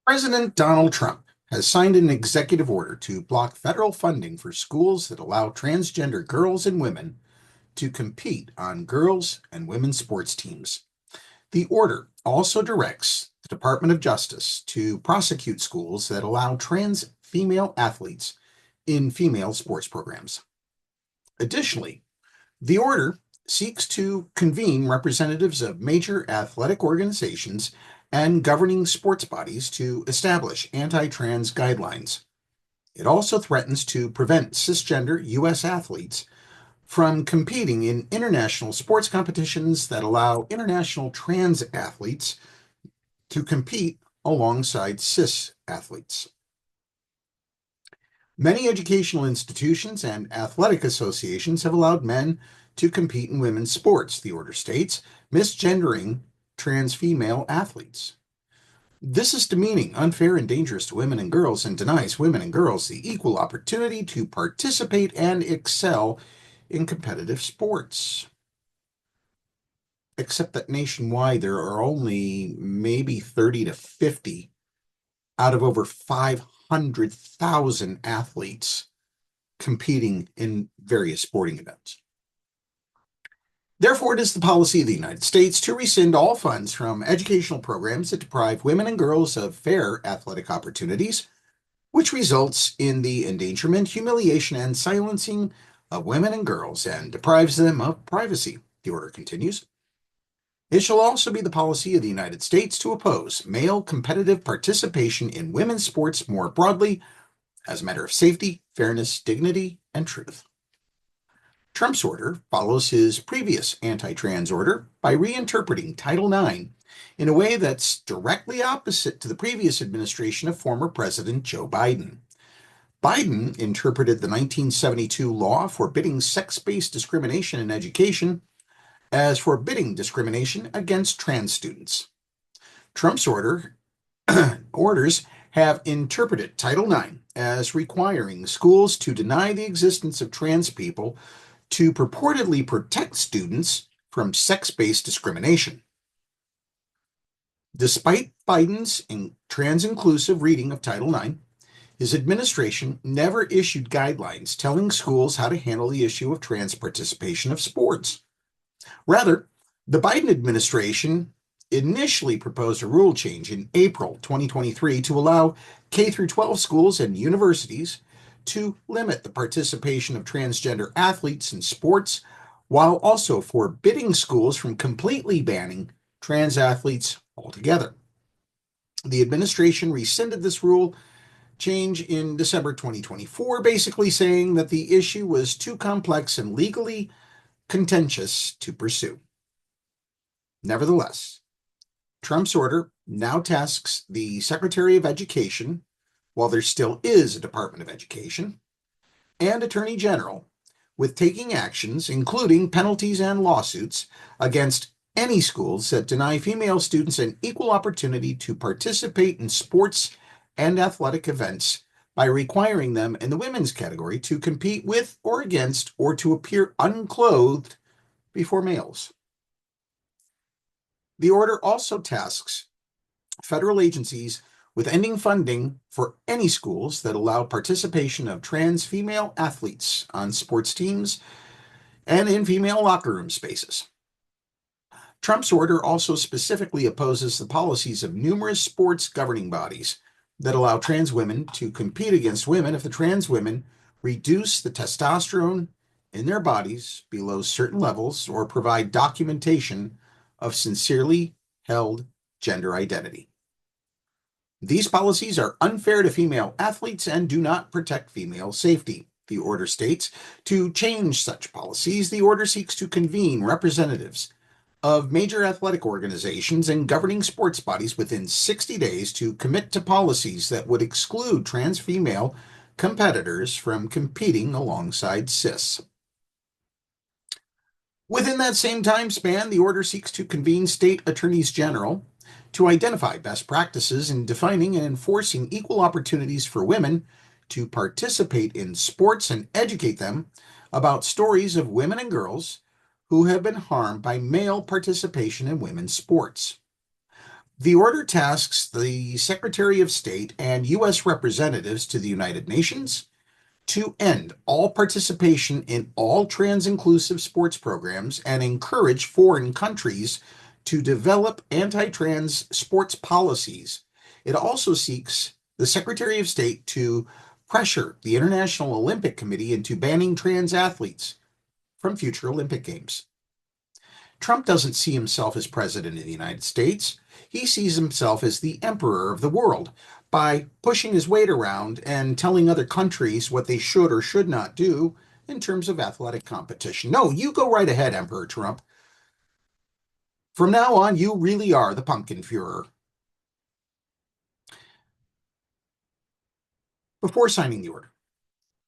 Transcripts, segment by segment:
President Donald Trump has signed an executive order to block federal funding for schools that allow transgender girls and women to compete on girls' and women's sports teams. The order also directs the Department of Justice to prosecute schools that allow trans female athletes in female sports programs. Additionally, the order seeks to convene representatives of major athletic organizations and governing sports bodies to establish anti-trans guidelines. It also threatens to prevent cisgender U.S. athletes from competing in international sports competitions that allow international trans athletes to compete alongside cis athletes. Many educational institutions and athletic associations have allowed men to compete in women's sports, the order states, misgendering trans female athletes. This is demeaning, unfair, and dangerous to women and girls and denies women and girls the equal opportunity to participate and excel in competitive sports. Except that nationwide there are only maybe 30 to 50 out of over 500,000 athletes competing in various sporting events. Therefore, it is the policy of the United States to rescind all funds from educational programs that deprive women and girls of fair athletic opportunities, which results in the endangerment, humiliation, and silencing of women and girls and deprives them of privacy, the order continues. It shall also be the policy of the United States to oppose male competitive participation in women's sports more broadly as a matter of safety, fairness, dignity, and truth. Trump's order follows his previous anti-trans order by reinterpreting Title IX in a way that's directly opposite to the previous administration of former President Joe Biden. Biden interpreted the 1972 law forbidding sex-based discrimination in education as forbidding discrimination against trans students. Trump's orders have interpreted Title IX as requiring schools to deny the existence of trans people to purportedly protect students from sex-based discrimination. Despite Biden's trans-inclusive reading of Title IX, his administration never issued guidelines telling schools how to handle the issue of trans participation of sports. Rather, the Biden administration initially proposed a rule change in April 2023 to allow K-12 schools and universities to limit the participation of transgender athletes in sports, while also forbidding schools from completely banning trans athletes altogether. The administration rescinded this rule change in December 2024, basically saying that the issue was too complex and legally contentious to pursue. Nevertheless, Trump's order now tasks the Secretary of Education, while there still is a Department of Education, and Attorney General with taking actions, including penalties and lawsuits, against any schools that deny female students an equal opportunity to participate in sports and athletic events by requiring them in the women's category to compete with or against or to appear unclothed before males. The order also tasks federal agencies with ending funding for any schools that allow participation of trans female athletes on sports teams and in female locker room spaces. Trump's order also specifically opposes the policies of numerous sports governing bodies that allow trans women to compete against women if the trans women reduce the testosterone in their bodies below certain levels or provide documentation of sincerely held gender identity. These policies are unfair to female athletes and do not protect female safety, the order states. To change such policies, the order seeks to convene representatives of major athletic organizations and governing sports bodies within 60 days to commit to policies that would exclude trans female competitors from competing alongside cis. Within that same time span, the order seeks to convene state attorneys general to identify best practices in defining and enforcing equal opportunities for women to participate in sports and educate them about stories of women and girls who have been harmed by male participation in women's sports. The order tasks the Secretary of State and U.S. representatives to the United Nations to end all participation in all trans-inclusive sports programs and encourage foreign countries to develop anti-trans sports policies. It also seeks the Secretary of State to pressure the International Olympic Committee into banning trans athletes from future Olympic Games. Trump doesn't see himself as president of the United States. He sees himself as the emperor of the world by pushing his weight around and telling other countries what they should or should not do in terms of athletic competition. No, you go right ahead, Emperor Trump. From now on, you really are the pumpkin Führer. Before signing the order,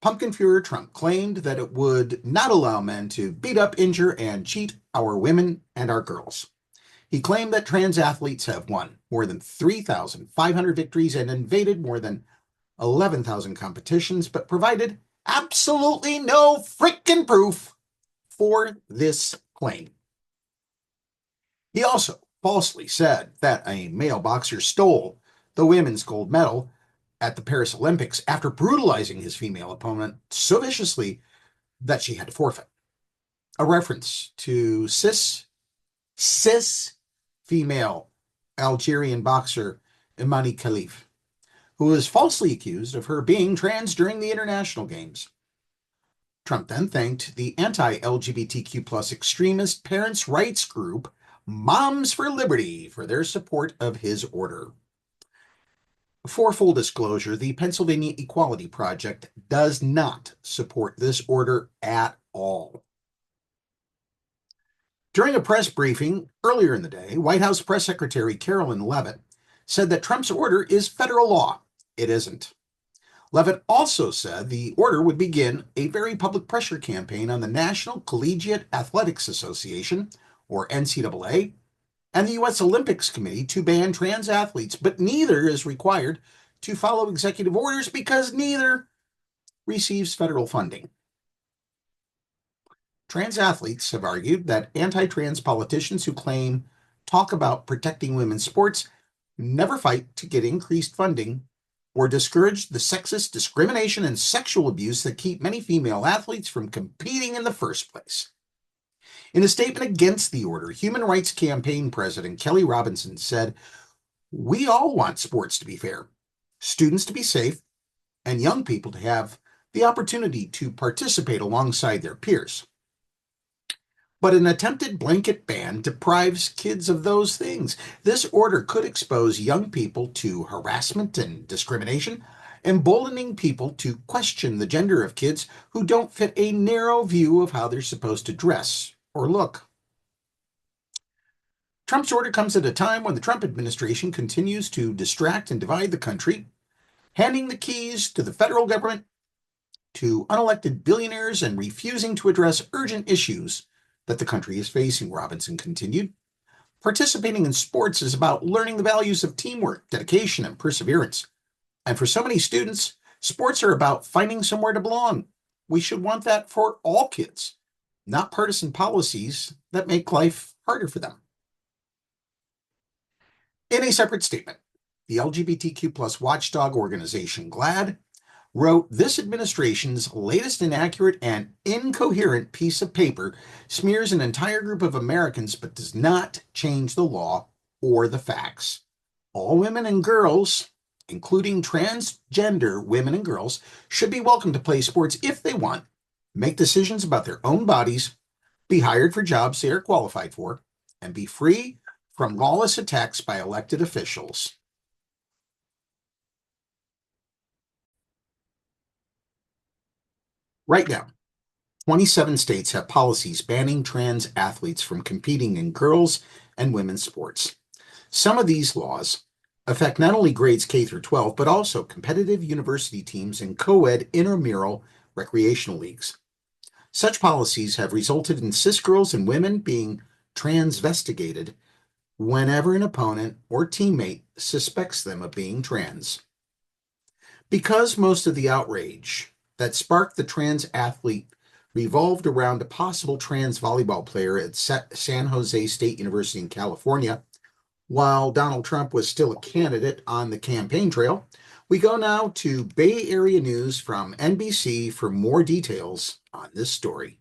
Pumpkin Führer Trump claimed that it would not allow men to beat up, injure, and cheat our women and our girls. He claimed that trans athletes have won more than 3,500 victories and invaded more than 11,000 competitions, but provided absolutely no freaking proof for this claim. He also falsely said that a male boxer stole the women's gold medal at the Paris Olympics after brutalizing his female opponent so viciously that she had to forfeit. A reference to cis female Algerian boxer Imani Khalif, who was falsely accused of her being trans during the international games. Trump then thanked the anti-LGBTQ plus extremist parents' rights group Moms for Liberty for their support of his order. For full disclosure, the Pennsylvania Equality Project does not support this order at all. During a press briefing earlier in the day, White House Press Secretary Carolyn Leavitt said that Trump's order is federal law. It isn't. Leavitt also said the order would begin a very public pressure campaign on the National Collegiate Athletics Association, or NCAA, and the U.S. Olympics Committee to ban trans athletes, but neither is required to follow executive orders because neither receives federal funding. Trans athletes have argued that anti-trans politicians who talk about protecting women's sports never fight to get increased funding or discourage the sexist discrimination and sexual abuse that keep many female athletes from competing in the first place. In a statement against the order, Human Rights Campaign President Kelly Robinson said, "We all want sports to be fair, students to be safe, and young people to have the opportunity to participate alongside their peers. But an attempted blanket ban deprives kids of those things. This order could expose young people to harassment and discrimination, emboldening people to question the gender of kids who don't fit a narrow view of how they're supposed to dress or look." Trump's order comes at a time when the Trump administration continues to distract and divide the country, handing the keys to the federal government to unelected billionaires and refusing to address urgent issues that the country is facing, Robinson continued. Participating in sports is about learning the values of teamwork, dedication, and perseverance. And for so many students, sports are about finding somewhere to belong. We should want that for all kids, not partisan policies that make life harder for them. In a separate statement, the LGBTQ plus watchdog organization GLAAD wrote, "This administration's latest inaccurate and incoherent piece of paper smears an entire group of Americans but does not change the law or the facts. All women and girls, including transgender women and girls, should be welcome to play sports if they want, make decisions about their own bodies, be hired for jobs they are qualified for, and be free from lawless attacks by elected officials." Right now, 27 states have policies banning trans athletes from competing in girls' and women's sports. Some of these laws affect not only grades K through 12, but also competitive university teams and co-ed intramural recreational leagues. Such policies have resulted in cis girls and women being transvestigated whenever an opponent or teammate suspects them of being trans. Because most of the outrage that sparked the trans athlete revolved around a possible trans volleyball player at San Jose State University in California, While Donald Trump was still a candidate on the campaign trail, we go now to Bay Area News from NBC for more details on this story.